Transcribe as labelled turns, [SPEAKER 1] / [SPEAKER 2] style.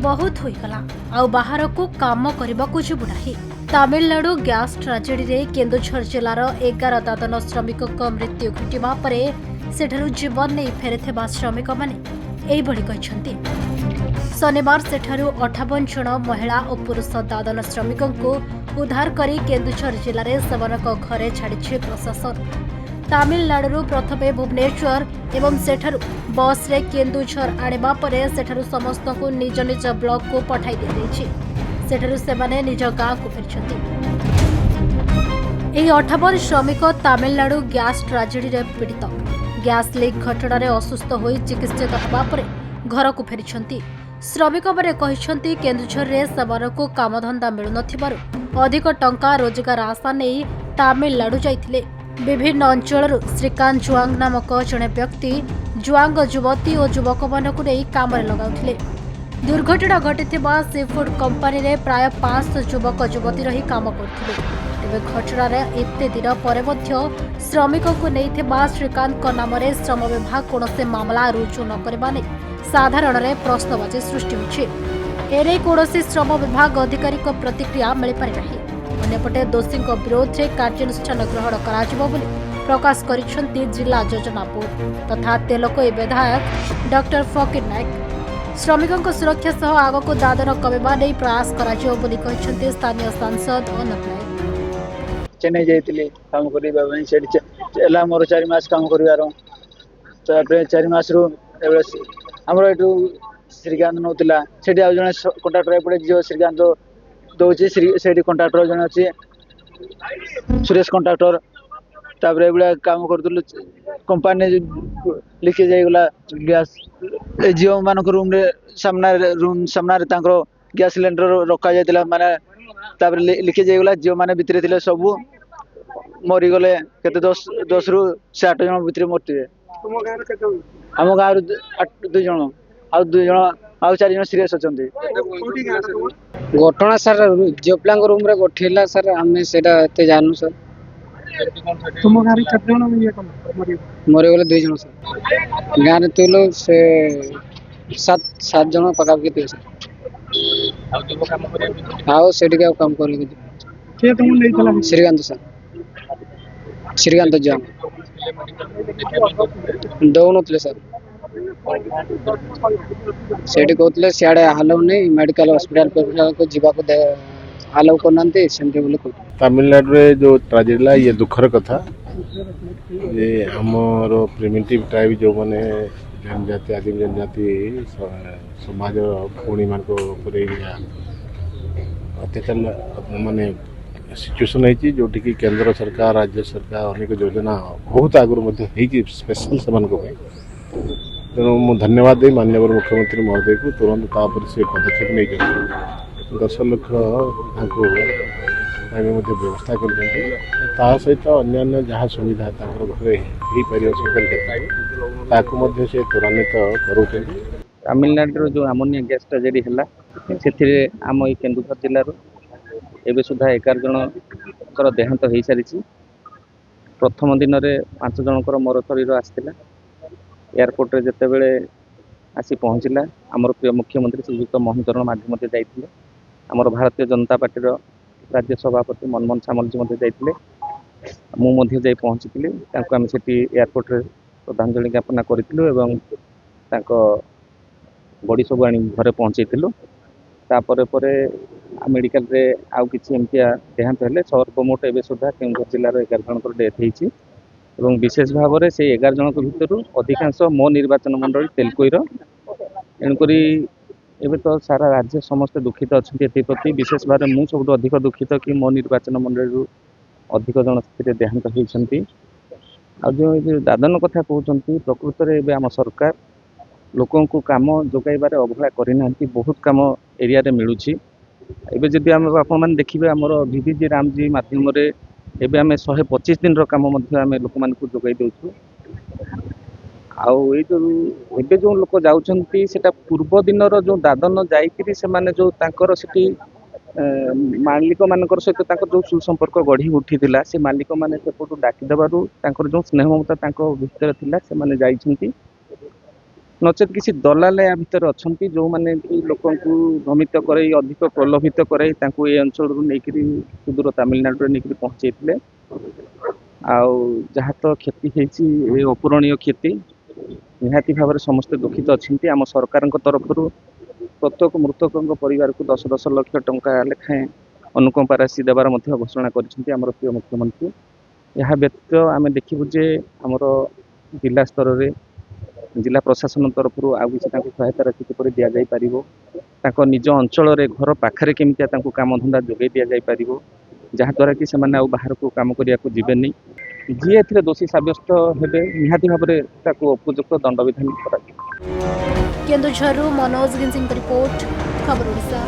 [SPEAKER 1] बहुत होईगला आउ बाहर को काम करने को जीवु नाही। तमिलनाडु गैस ट्राजेडी रे केन्दुझर जिलार 11 दादन श्रमिक मृत्यु घटिबा परे सेठारु जीवन नहीं फेरिथिबा श्रमिक माने एइभଳି कहिसंती। शनिवार सेठारु 58 जन महिला और पुरुष दादन श्रमिक को उद्धार करी केन्दुझर जिले में सेवनक घरे छाड़ी प्रशासन। तमिलनाडु प्रथमे भुवनेश्वर एवं सेठारु बस रे केन्दुझर आनिबा परे सेठारु समस्त को निज निज ब्लॉक को पठाई दिया। सेठारु सेमाने निज गाँ को फेरिछंती। एही 58 श्रमिक तमिलनाडु गैस ट्राजेडी रे पीड़ित। गैस लीक घटना असुस्थ होई चिकित्सित हेबा परे घर को फेरिछंती। श्रमिक माने कहिसंती केन्दुझर रे सेमानकु कामधंदा मिलु नथिबारु अधिक टंका रोजगार आशा नहीं तमिलनाडु जाइथिले। विभिन्न अंचल श्रीकांत जुआंग नामक जड़े व्यक्ति जुआंग युवती और युवक मानक नहीं काम लगाउथिले। दुर्घटना घटिथिबा सीफुड कंपनी रे प्राय 500 युवक युवती रही काम करथिले। तेबे घटनार एते दिन पर श्रमिक को नहीं श्रीकांत नाम श्रम विभाग कौन से मामला रुजु न करबा नै साधारण रे प्रश्नबाची सृष्टि होछि। एने कौन श्रम विभाग अधिकारी प्रतिक्रिया मिल पारि नाही। अन्यपटे दोषी विरोध में कार्यानुष्ठान ग्रहण कराजिबो बोली प्रकाश करिसेंती जिला योजना बोर्ड तथा तेलकोई विधायक डॉक्टर फकीर नायक। श्रमिकों सुरक्षा सह आग को दादन कमेबा नहीं प्रयास कराजिबो बोली कहिसेंती स्थानीय सांसद अनंत नायक।
[SPEAKER 2] चेन्नई जाइतिले काम करिबा पई सेठी एला मोर 4 मास काम करिवार तापर 4 मास रु हमर एटू श्रीकांत नौतिला सेठी आ जने कॉन्ट्रैक्टर एपडे जो श्रीकांत दौची सेठी कॉन्ट्रैक्टर जने अछि सुरेश कॉन्ट्रैक्टर तापर एबडा काम करतलु कंपनी लिखे जाय गला गैस जियो मान रूम रे सामना रे तांकर गैस सिलेंडर रखा जायतिला माने तापर लिखे जाय गला जियो माने भितरे थिले सब मरी गले केते 10 रु 8 जन भितरे मरतिले। तुम गां रे केते हम गां रे 2 जन आ 2 जन आ 4 जन सीरियस अछंती।
[SPEAKER 3] घटना सर जो प्लांग रूम रे गोठिला सर हमें सेटा एते जानू सर।
[SPEAKER 4] तुम गां रे केते जन ये
[SPEAKER 3] मरे गले 2 जन सर। गां रे तुलो से 7 जन पका के थे सर।
[SPEAKER 4] आ जो काम करे
[SPEAKER 3] आओ सेठी के काम करे
[SPEAKER 4] के तुम नहीं चला
[SPEAKER 3] श्रीकांत सर। श्रीकांत जा दौनतले सर सेठी कहतले सियाडे हालव नहीं मेडिकल हॉस्पिटल को जीवा को हालव करनांते सेंटे बोले को।
[SPEAKER 5] तमिलनाडु रे जो ट्रेजेडी ला ये दुखर कथा ये हमर प्रिमिटिव ट्राइब जो माने जनजाति आदिम जनजाति समाज पुणी मान को पूरे अत्याचार माने सिचुएशन है जो कि केंद्र सरकार राज्य सरकार अनेक योजना बहुत आगुरी स्पेशल से तेणु मुझे धन्यवाद दे माननीय मुख्यमंत्री महोदय को तुरंत से पदक्षेप नहीं 10 लाख व्यवस्था कर सहित अन्य जहाँ सुविधा घरे हो पार सरकार से त्वरान्वित कर।
[SPEAKER 6] तमिलनाडु जो अमोनिया गैस ट्रेजेडी है आम ये केन्दुझर जिलार एवं सुधा 11 जनकर देहांत हो सारी। प्रथम दिन में 5 जनकर मर शरीर आसाला एयरपोर्ट रे जिते बड़े आसी पहुँचला आमर प्रिय मुख्यमंत्री श्रीजुक्त मोहन चरण माझी जाते आमर भारतीय जनता पार्टी राज्य सभापति मनमोहन सामल जी जाते मुझे जा पहुँची आम से एयरपोर्ट रे श्रद्धांजलि ज्ञापन करूँ बड़ी सब आनी घरे पहुँचेलु तापर मेडिकल रे आउ किछि एमतिया देहांत हेले सर्वमोट एवं सुधा केन्दुझर जिलार 11 जनकर डेथ होती एवं विशेष भाव में से 11 जन भितर अधिकांश मो निर्वाचन मंडल तेलकोईर एणुकरी एवं तो सारा राज्य समस्त दुखित अच्छा एप्रति विशेष भाव में मुझे सब अधिक दुखित कि मो निर्वाचन मंडल अधिक जन से देहांत होती। जो दादन कथा कहते प्रकृत में आम सरकार लोकों को काम जोगाइबार अवहेला करना बहुत काम एरिया रे मिलूची। एबे जदि आम आपन देखिए आमर VVG रामजी माध्यम एबे आम 125 दिन कम लोक मान जोगाई दौचु। आउ जो लोक जाउछंती सेटा पूर्व दिन जो दादन जाइकिरी से माने जो तांकर सेठी मालिक मानकर सहित जो सुसंपर्क गढ़ी उठी से मालिक मैंने सेपटू डाकी देवार जो स्नेह ममता भितर थिला से माने जाइछंती नचेत किसी दलाल या भितर अच्छा जो मैंने लोक भ्रमित कर अधिक प्रलोभित कर ये अंचल नहीं सुदूर तमिलनाडु नहीं पहुँचे आउ जहाँ तो क्षति होती अपूरणीय क्षति निहाती भाव में समस्ते दुखित अच्छा आम सरकार तरफ प्रत्येक मृतकों परिवार को 10-10 लाख टंका लेखाएं अनुकंपा राशि देवार घोषणा कर प्रिय मुख्यमंत्री। यह व्यतीत आम देखू जे आमर जिला स्तर में जिला प्रशासन तरफ आउ कि सहायता राशि किपर दि जापर निज अंचल घर पाखे केमती काम धंदा जोगे दि जापर जहाँद्वारा कि बाहर को काम करने को जीवेनि जी ए दोषी सब्यस्त हेबे निहाती भाव में उपयुक्त दंड विधान कर
[SPEAKER 1] केन्दुझरु मनोज गिंसिंग रिपोर्ट खबर ओडिशा।